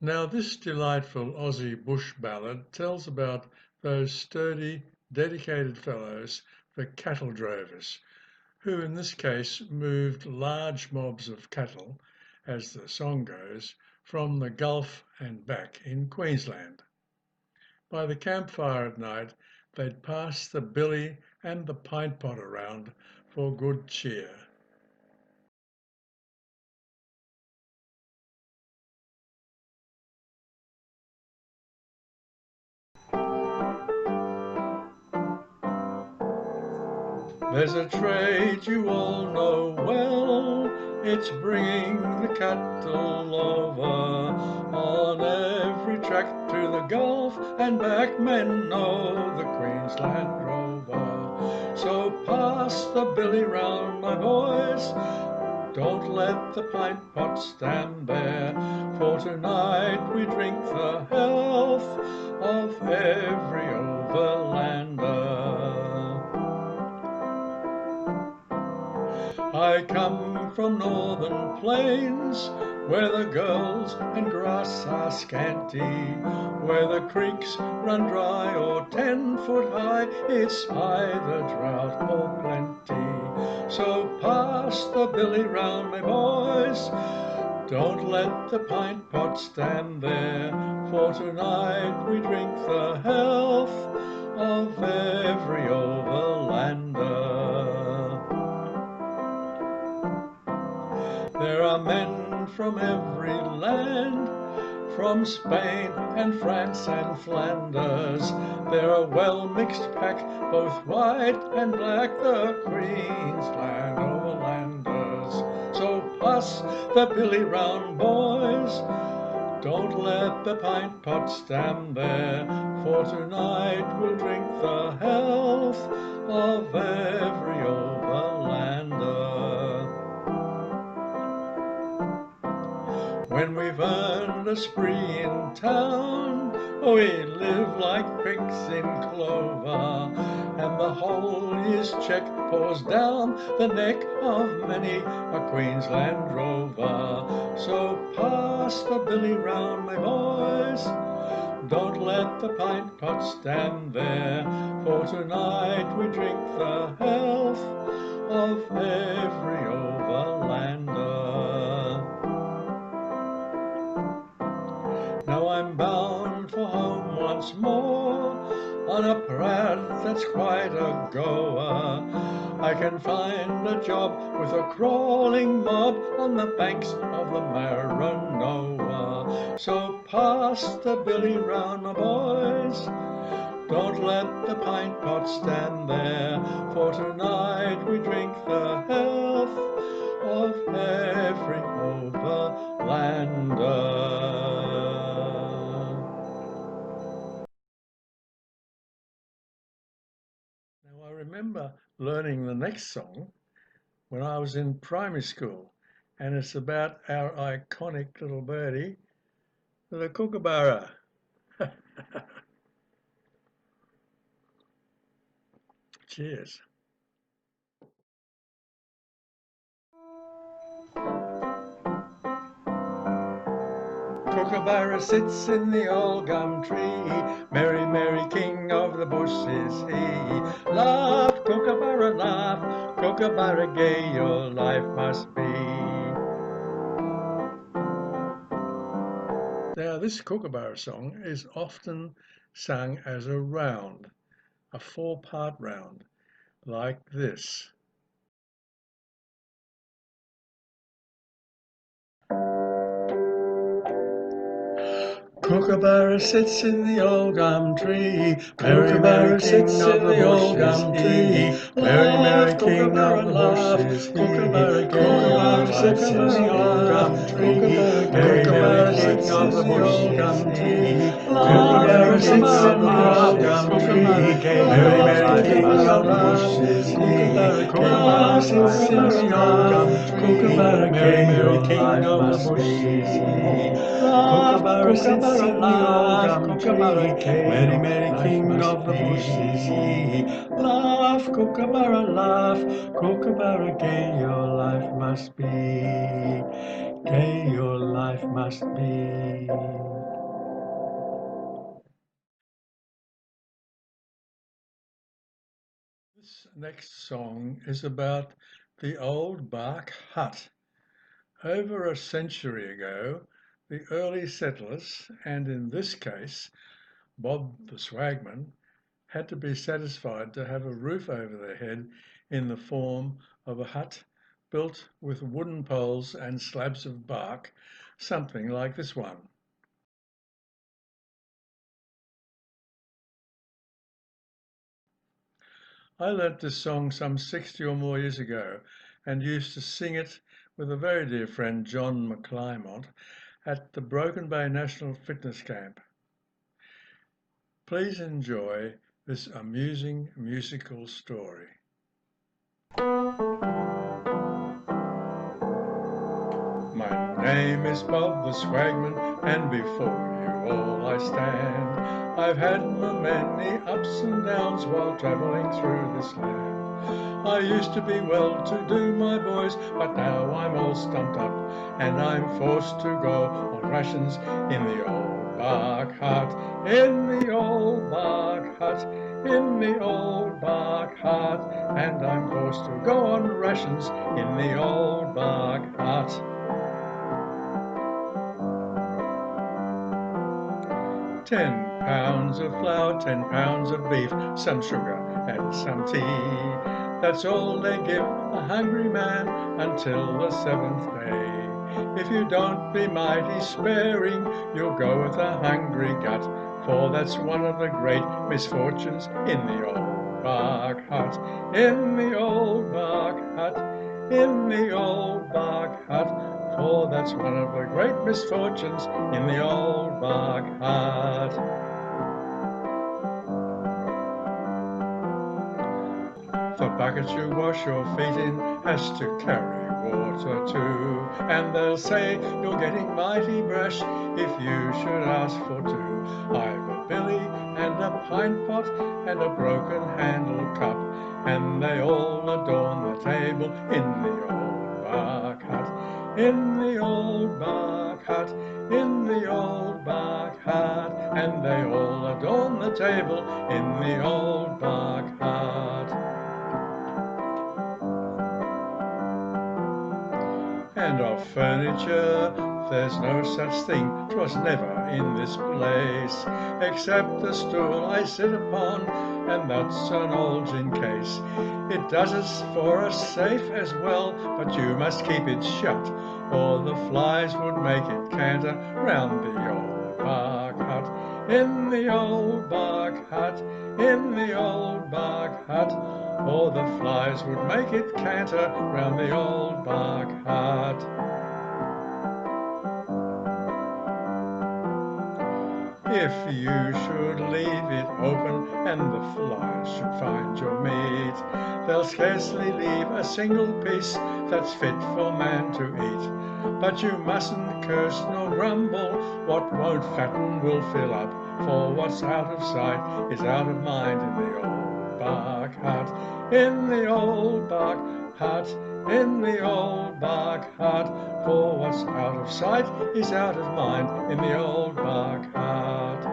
Now this delightful Aussie bush ballad tells about those sturdy, dedicated fellows, the cattle drovers, who in this case moved large mobs of cattle, as the song goes, from the Gulf and back in Queensland. By the campfire at night, they'd pass the billy and the pint pot around for good cheer. There's a trade you all know well, it's bringing the cattle over on every track to the Gulf and back. Men know the Queensland Rover. So pass the billy round, my boys, don't let the pint pot stand there, for tonight we drink the health of every overlander. I come from northern plains, where the girls and grass are scanty, where the creeks run dry or 10 foot high, it's either drought or plenty. So pass the billy round, my boys, don't let the pint pot stand there, for tonight we drink the health of every overlander. There are men from every land, from Spain and France and Flanders. They're a well-mixed pack, both white and black, the Queensland Overlanders. So pass the billy round, boys, don't let the pint pot stand there, for tonight we'll drink the health of every overlander. When we've earned a spree in town, we live like pigs in clover, and the whole year's check pours down the neck of many a Queensland drover. So pass the billy round, my boys, don't let the pint pot stand there, for tonight we drink the health of every overlander. Now I'm bound for home once more, on a prad that's quite a goer. I can find a job with a crawling mob on the banks of the Maranoa. So pass the billy round, my boys, don't let the pint pot stand there, for tonight we drink the health of every overlander. Now I remember learning the next song when I was in primary school, and it's about our iconic little birdie, the kookaburra. Cheers. Kookaburra sits in the old gum tree, merry, merry king of the bush is he. Laugh, kookaburra, laugh, kookaburra gay your life must be. Now this kookaburra song is often sung as a round, a 4-part round, like this. Kookaburra sits in the old gum tree, merry, merry king of the old gum tree, merry, merry king of the bush is he. Kookaburra sits in the old gum tree, merry, merry king of the bush gum tree. Kookaburra sits in the old gum tree, merry, merry king of the bush is he. Kookaburra sits in the old gum tree, merry, merry king of the bush is he. Kookaburra sits in the old gum tree, Merry, merry king of the bushes. Laugh, kookaburra, laugh, kookaburra, gay your life must be, gay your life must be. This next song is about the old bark hut. Over a century ago, the early settlers, and in this case, Bob the swagman, had to be satisfied to have a roof over their head in the form of a hut built with wooden poles and slabs of bark, something like this one. I learnt this song some 60 or more years ago and used to sing it with a very dear friend, John McClymont, at the Broken Bay National Fitness Camp. Please enjoy this amusing musical story. My name is Bob the Swagman, and before you all I stand. I've had many ups and downs while travelling through this land. I used to be well-to-do, my boys, but now I'm all stumped up, and I'm forced to go on rations in the old bark hut, in the old bark hut, in the old bark hut, and I'm forced to go on rations in the old bark hut. 10 pounds of flour, 10 pounds of beef, some sugar and some tea. That's all they give a hungry man until the 7th day. If you don't be mighty sparing, you'll go with a hungry gut, for that's one of the great misfortunes in the old bark hut, in the old bark hut, in the old bark hut, for that's one of the great misfortunes in the old bark hut. The bucket you wash your feet in has to carry water too, and they'll say you're getting mighty brash if you should ask for two. I've a billy and a pint pot and a broken handle cup, and they all adorn the table in the old bark hut, in the old bark hut, in the old bark hut, and they all adorn the table in the old bark hut. And of furniture there's no such thing, 'twas never in this place, except the stool I sit upon, and that's an old gin case. It does us for us safe as well, but you must keep it shut, or the flies would make it canter round the old bark hut, in the old bark hut, in the old bark hut, or the flies would make it canter round the old bark hut. If you should leave it open and the flies should find your meat, they'll scarcely leave a single piece that's fit for man to eat. But you mustn't curse nor grumble, what won't fatten will fill up, for what's out of sight is out of mind in the old bark hut, in the old bark hut, in the old bark hut, for what's out of sight is out of mind in the old bark hut.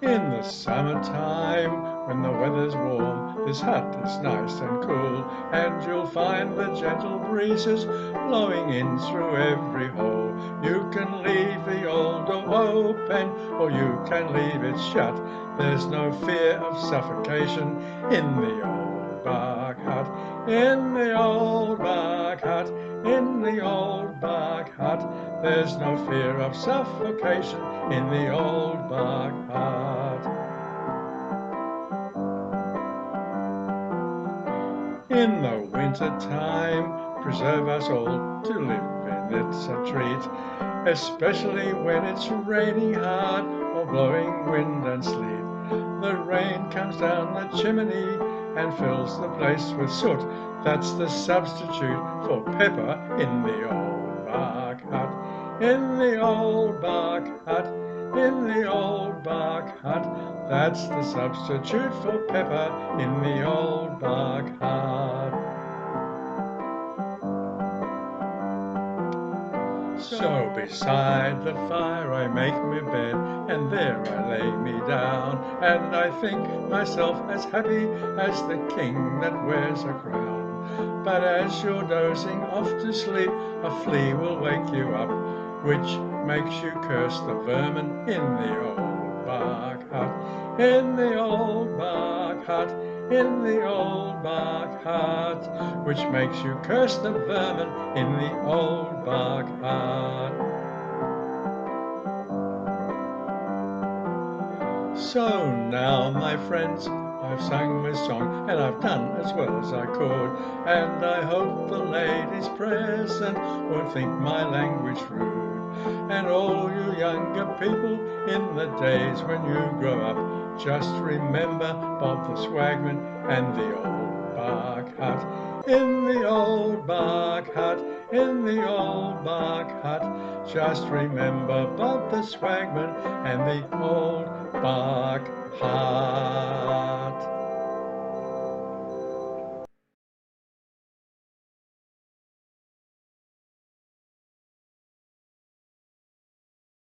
In the summertime, when the weather's warm, this hut is nice and cool, and you'll find the gentle breezes blowing in through every hole. You can leave the old door open, or you can leave it shut. There's no fear of suffocation in the old bark hut, in the old bark hut, in the old bark hut. There's no fear of suffocation in the old bark hut. In the winter time, preserve us all, to live in it's a treat, especially when it's raining hard or blowing wind and sleet. The rain comes down the chimney and fills the place with soot. That's the substitute for pepper in the old bark hut, in the old bark hut, in the old bark hut. That's the substitute for pepper in the old bark hut. So beside the fire I make me bed, and there I lay me down, and I think myself as happy as the king that wears a crown. But as you're dozing off to sleep, a flea will wake you up, which makes you curse the vermin in the old bark hut, in the old bark hut, in the old bark hut, which makes you curse the vermin in the old bark hut. So now, my friends, I've sung my song, and I've done as well as I could, and I hope the ladies present won't think my language rude. And all you younger people, in the days when you grow up, just remember Bob the Swagman and the old bark hut, in the old bark hut, in the old bark hut. Just remember Bob the Swagman and the old bark hut.